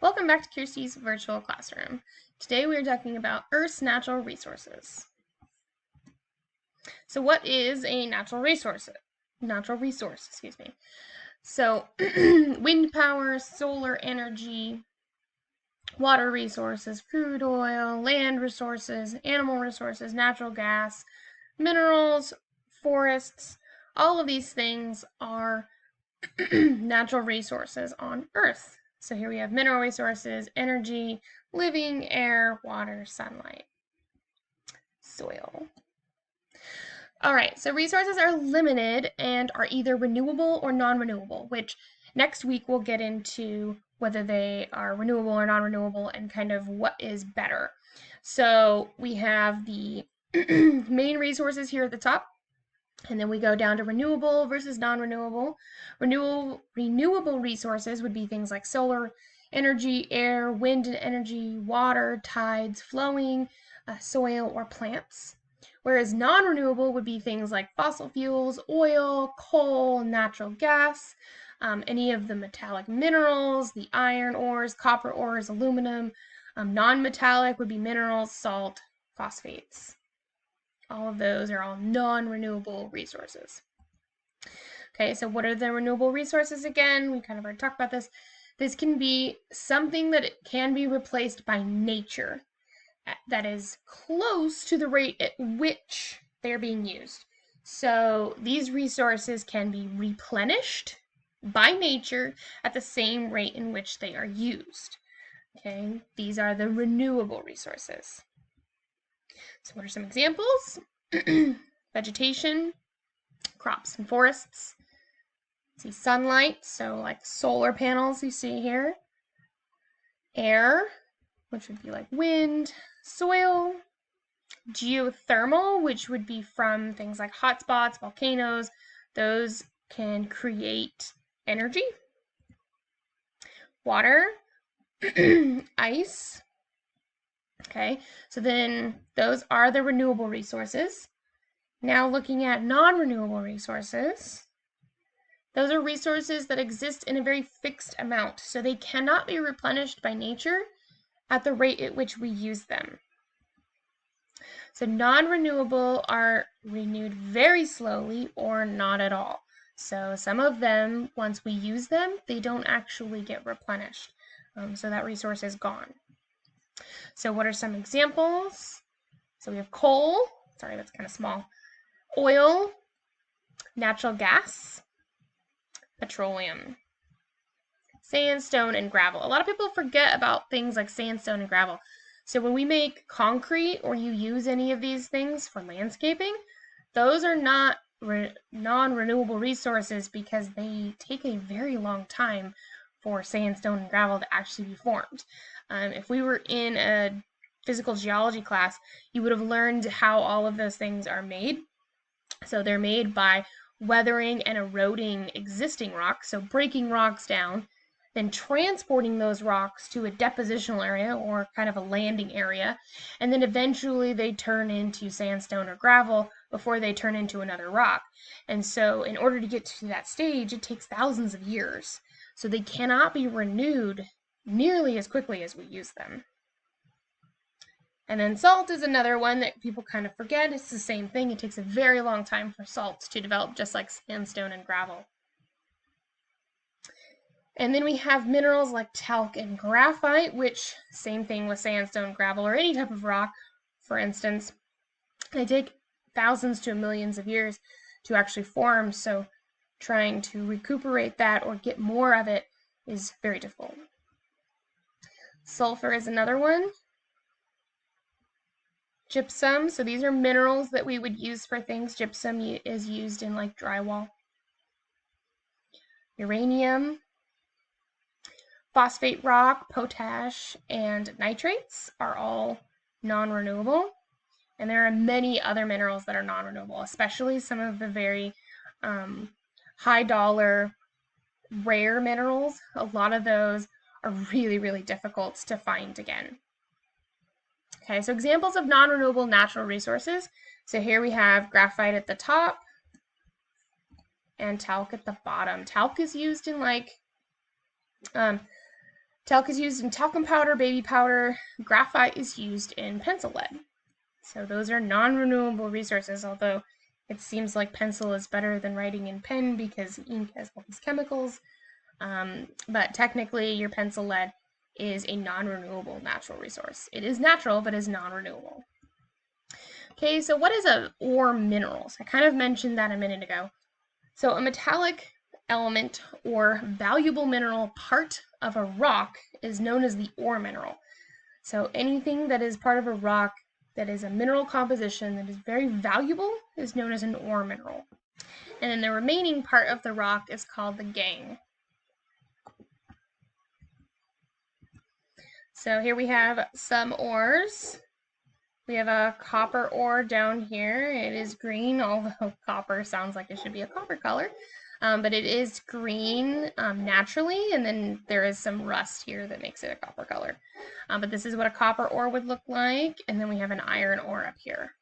Welcome back to Kiersti's virtual classroom. Today we are talking about Earth's natural resources. So what is a natural resource? So wind power, solar energy, water resources, crude oil, land resources, animal resources, natural gas, minerals, forests, all of these things are natural resources on Earth. So here we have mineral resources, energy, living, air, water, sunlight, soil. All right, so resources are limited and are either renewable or non-renewable, which next week we'll get into whether they are renewable or non-renewable and kind of what is better. So we have the main resources here at the top. And then we go down to renewable versus non-renewable. Renewable resources would be things like solar energy, air, wind energy, water, tides, flowing, soil, or plants. Whereas non-renewable would be things like fossil fuels, oil, coal, natural gas, any of the metallic minerals, the iron ores, copper ores, aluminum. Non-metallic would be minerals, salt, phosphates. All of those are all non-renewable resources. Okay, so what are the renewable resources again? We kind of already talked about this. This can be something that can be replaced by nature that is close to the rate at which they're being used. So these resources can be replenished by nature at the same rate in which they are used. Okay, these are the renewable resources. So what are some examples? Vegetation, crops and forests. See sunlight, so like solar panels you see here. Air, which would be like wind, soil. Geothermal, which would be from things like hotspots, volcanoes. Those can create energy. Water, ice. Okay, so then those are the renewable resources. Now looking at non-renewable resources, those are resources that exist in a very fixed amount, so they cannot be replenished by nature at the rate at which we use them. So non-renewable are renewed very slowly or not at all. So some of them, once we use them, they don't actually get replenished. So that resource is gone. So what are some examples? So we have coal. Sorry, that's kind of small. Oil, natural gas, petroleum, sandstone, and gravel. A lot of people forget about things like sandstone and gravel. So when we make concrete or you use any of these things for landscaping, those are not non-renewable resources because they take a very long time for sandstone and gravel to actually be formed. If we were in a physical geology class, you would have learned how all of those things are made. So they're made by weathering and eroding existing rocks, so breaking rocks down, then transporting those rocks to a depositional area or kind of a landing area, and then eventually they turn into sandstone or gravel before they turn into another rock. And so in order to get to that stage, it takes thousands of years. So they cannot be renewed nearly as quickly as we use them. And then salt is another one that people kind of forget. It's the same thing. It takes a very long time for salts to develop, just like sandstone and gravel. And then we have minerals like talc and graphite, which same thing with sandstone, gravel, or any type of rock, for instance. They take thousands to millions of years to actually form, so trying to recuperate that or get more of it is very difficult. Sulfur is another one. Gypsum, so these are minerals that we would use for things. Gypsum is used in like drywall. Uranium, phosphate rock, potash, and nitrates are all non-renewable. And there are many other minerals that are non-renewable, especially some of the very high dollar rare minerals. A lot of those are really, really difficult to find again. Okay, so examples of non-renewable natural resources. So here we have graphite at the top and talc at the bottom. Talc is used in like Talc is used in talcum powder, baby powder. Graphite is used in pencil lead. So those are non-renewable resources, although it seems like pencil is better than writing in pen because ink has all these chemicals. But technically, your pencil lead is a non-renewable natural resource. It is natural, but is non-renewable. Okay, so what is an ore mineral? I kind of mentioned that a minute ago. So a metallic element or valuable mineral part of a rock is known as the ore mineral. So anything that is part of a rock that is a mineral composition that is very valuable is known as an ore mineral. And then the remaining part of the rock is called the gangue. So here we have some ores. We have a copper ore down here. It is green, although copper sounds like it should be a copper color. But it is green naturally, and then there is some rust here that makes it a copper color. But this is what a copper ore would look like, and then we have an iron ore up here.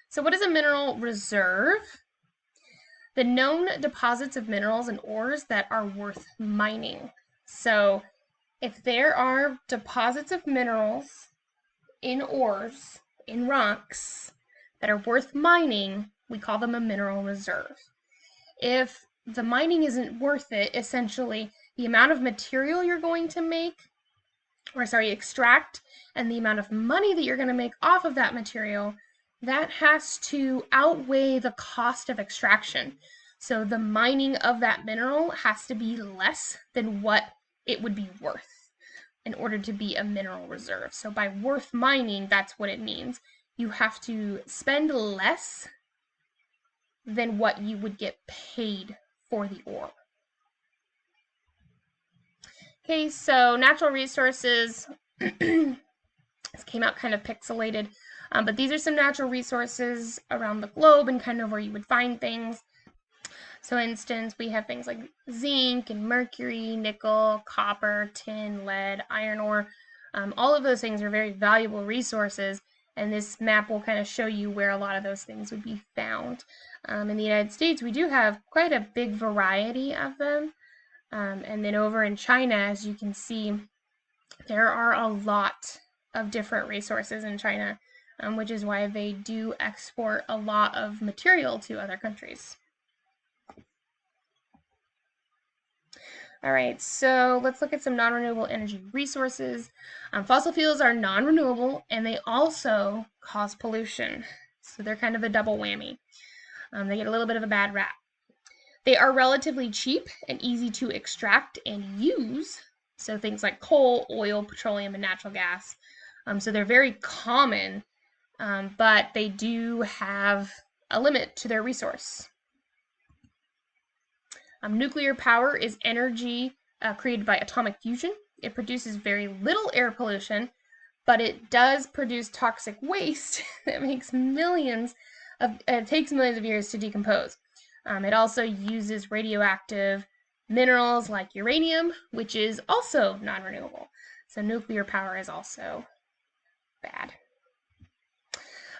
So what is a mineral reserve? The known deposits of minerals and ores that are worth mining. So if there are deposits of minerals in ores, in rocks, that are worth mining, we call them a mineral reserve. If the mining isn't worth it, essentially, the amount of material you're going to extract, and the amount of money that you're going to make off of that material, that has to outweigh the cost of extraction. So the mining of that mineral has to be less than what it would be worth in order to be a mineral reserve. So by worth mining, that's what it means. You have to spend less than what you would get paid for the ore. Okay, so natural resources. This came out kind of pixelated, but these are some natural resources around the globe and kind of where you would find things. So, for instance, we have things like zinc and mercury, nickel, copper, tin, lead, iron ore. All of those things are very valuable resources, and this map will kind of show you where a lot of those things would be found. In the United States, we do have quite a big variety of them. And then over in China, as you can see, there are a lot of different resources in China, which is why they do export a lot of material to other countries. All right, so let's look at some non-renewable energy resources. Fossil fuels are non-renewable, and they also cause pollution. So they're kind of a double whammy. They get a little bit of a bad rap. They are relatively cheap and easy to extract and use. So things like coal, oil, petroleum, and natural gas. So they're very common, but they do have a limit to their resource. Nuclear power is energy created by atomic fusion. It produces very little air pollution, but it does produce toxic waste that takes millions of years to decompose. It also uses radioactive minerals like uranium, which is also non-renewable. So nuclear power is also bad.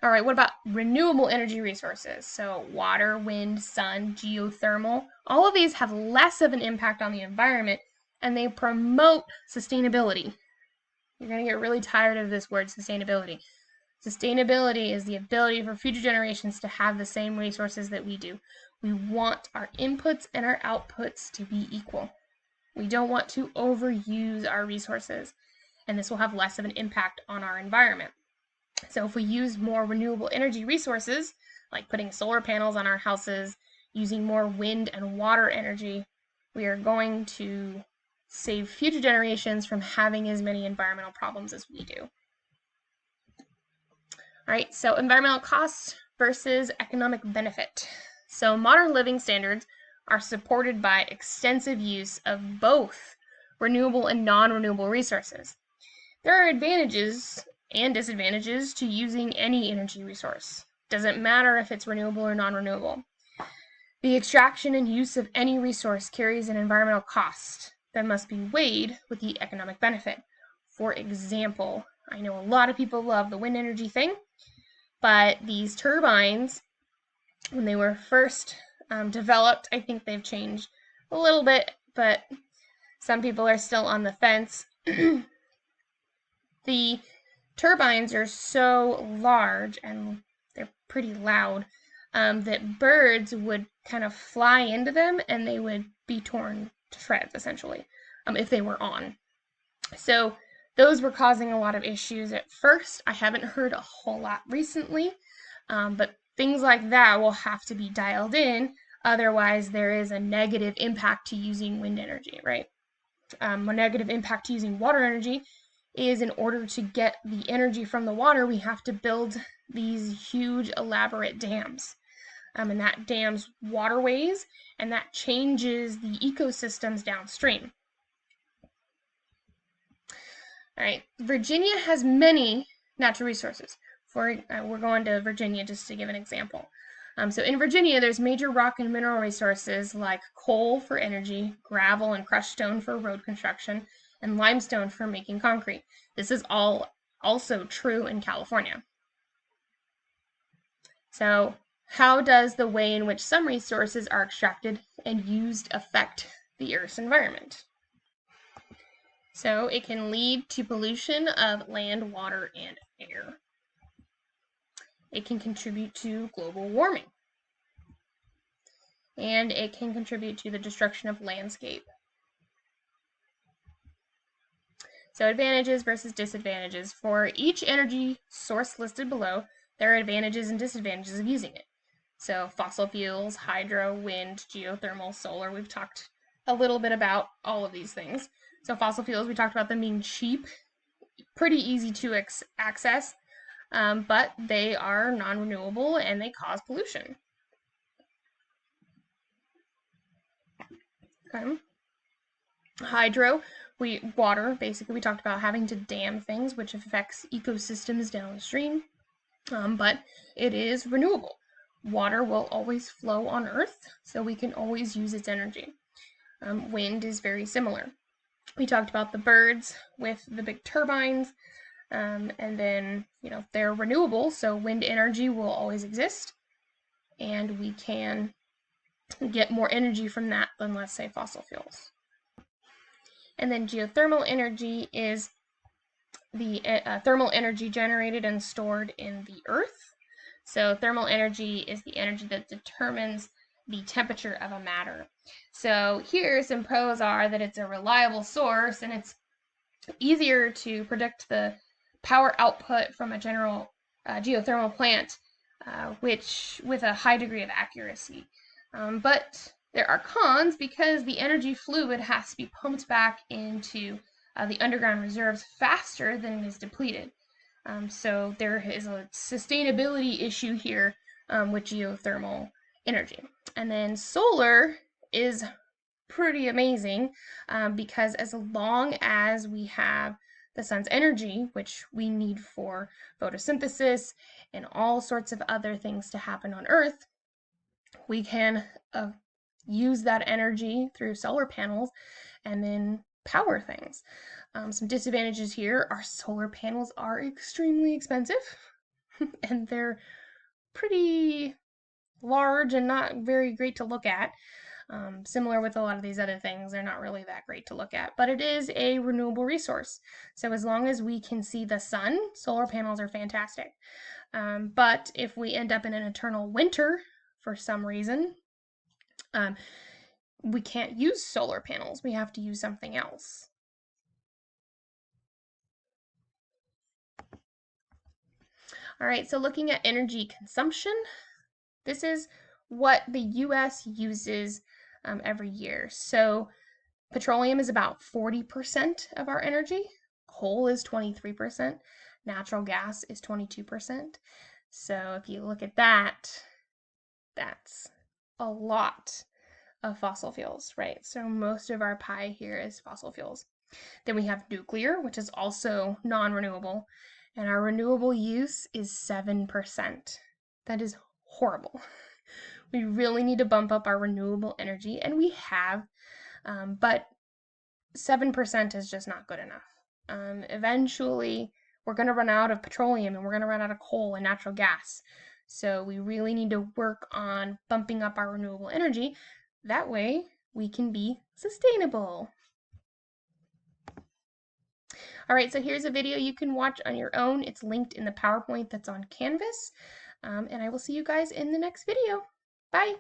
All right, what about renewable energy resources? So water, wind, sun, geothermal, all of these have less of an impact on the environment, and they promote sustainability. You're going to get really tired of this word, sustainability. Sustainability is the ability for future generations to have the same resources that we do. We want our inputs and our outputs to be equal. We don't want to overuse our resources, and this will have less of an impact on our environment. So if we use more renewable energy resources, like putting solar panels on our houses, using more wind and water energy, we are going to save future generations from having as many environmental problems as we do. All right, so environmental costs versus economic benefit. So modern living standards are supported by extensive use of both renewable and non-renewable resources. There are advantages and disadvantages to using any energy resource. Doesn't matter if it's renewable or non-renewable. The extraction and use of any resource carries an environmental cost that must be weighed with the economic benefit. For example, I know a lot of people love the wind energy thing, but these turbines, when they were first developed, I think they've changed a little bit, but Some people are still on the fence. The turbines are so large and they're pretty loud that birds would kind of fly into them and they would be torn to shreds, essentially, if they were on. So those were causing a lot of issues at first. I haven't heard a whole lot recently, but things like that will have to be dialed in. Otherwise, there is a negative impact to using wind energy, right? A negative impact to using water energy is, in order to get the energy from the water, we have to build these huge elaborate dams. And that dams waterways, and that changes the ecosystems downstream. All right, Virginia has many natural resources. We're going to Virginia just to give an example. So in Virginia, there's major rock and mineral resources like coal for energy, gravel and crushed stone for road construction, and limestone for making concrete. This is all also true in California. So how does the way in which some resources are extracted and used affect the Earth's environment? So it can lead to pollution of land, water, and air. It can contribute to global warming. And it can contribute to the destruction of landscape. So advantages versus disadvantages. For each energy source listed below, there are advantages and disadvantages of using it. So fossil fuels, hydro, wind, geothermal, solar, we've talked a little bit about all of these things. So fossil fuels, we talked about them being cheap, pretty easy to access, but they are non-renewable and they cause pollution. Okay. Hydro, water, basically we talked about having to dam things, which affects ecosystems downstream, but it is renewable. Water will always flow on Earth, so we can always use its energy. Wind is very similar. We talked about the birds with the big turbines, and then, they're renewable, so wind energy will always exist, and we can get more energy from that than, let's say, fossil fuels. And then geothermal energy is the thermal energy generated and stored in the earth. So thermal energy is the energy that determines the temperature of a matter. So here some pros are that it's a reliable source and it's easier to predict the power output from a general geothermal plant, which with a high degree of accuracy. But there are cons because the energy fluid has to be pumped back into the underground reserves faster than it is depleted. So there is a sustainability issue here with geothermal energy. And then solar is pretty amazing because as long as we have the sun's energy, which we need for photosynthesis and all sorts of other things to happen on Earth, we can use that energy through solar panels and then power things. Some disadvantages here are solar panels are extremely expensive and they're pretty large and not very great to look at. Similar with a lot of these other things, they're not really that great to look at, but it is a renewable resource. So as long as we can see the sun, solar panels are fantastic. But if we end up in an eternal winter for some reason, we can't use solar panels. We have to use something else. All right, so looking at energy consumption, this is what the US uses every year. So petroleum is about 40% of our energy. Coal is 23%. Natural gas is 22%. So if you look at that, that's a lot of fossil fuels, right? So most of our pie here is fossil fuels. Then we have nuclear, which is also non-renewable, and our renewable use is 7%. That is horrible. We really need to bump up our renewable energy, and we have, but 7% is just not good enough. Eventually, we're going to run out of petroleum, and we're going to run out of coal and natural gas. So we really need to work on bumping up our renewable energy. That way, we can be sustainable. All right, so here's a video you can watch on your own. It's linked in the PowerPoint that's on Canvas. And I will see you guys in the next video. Bye.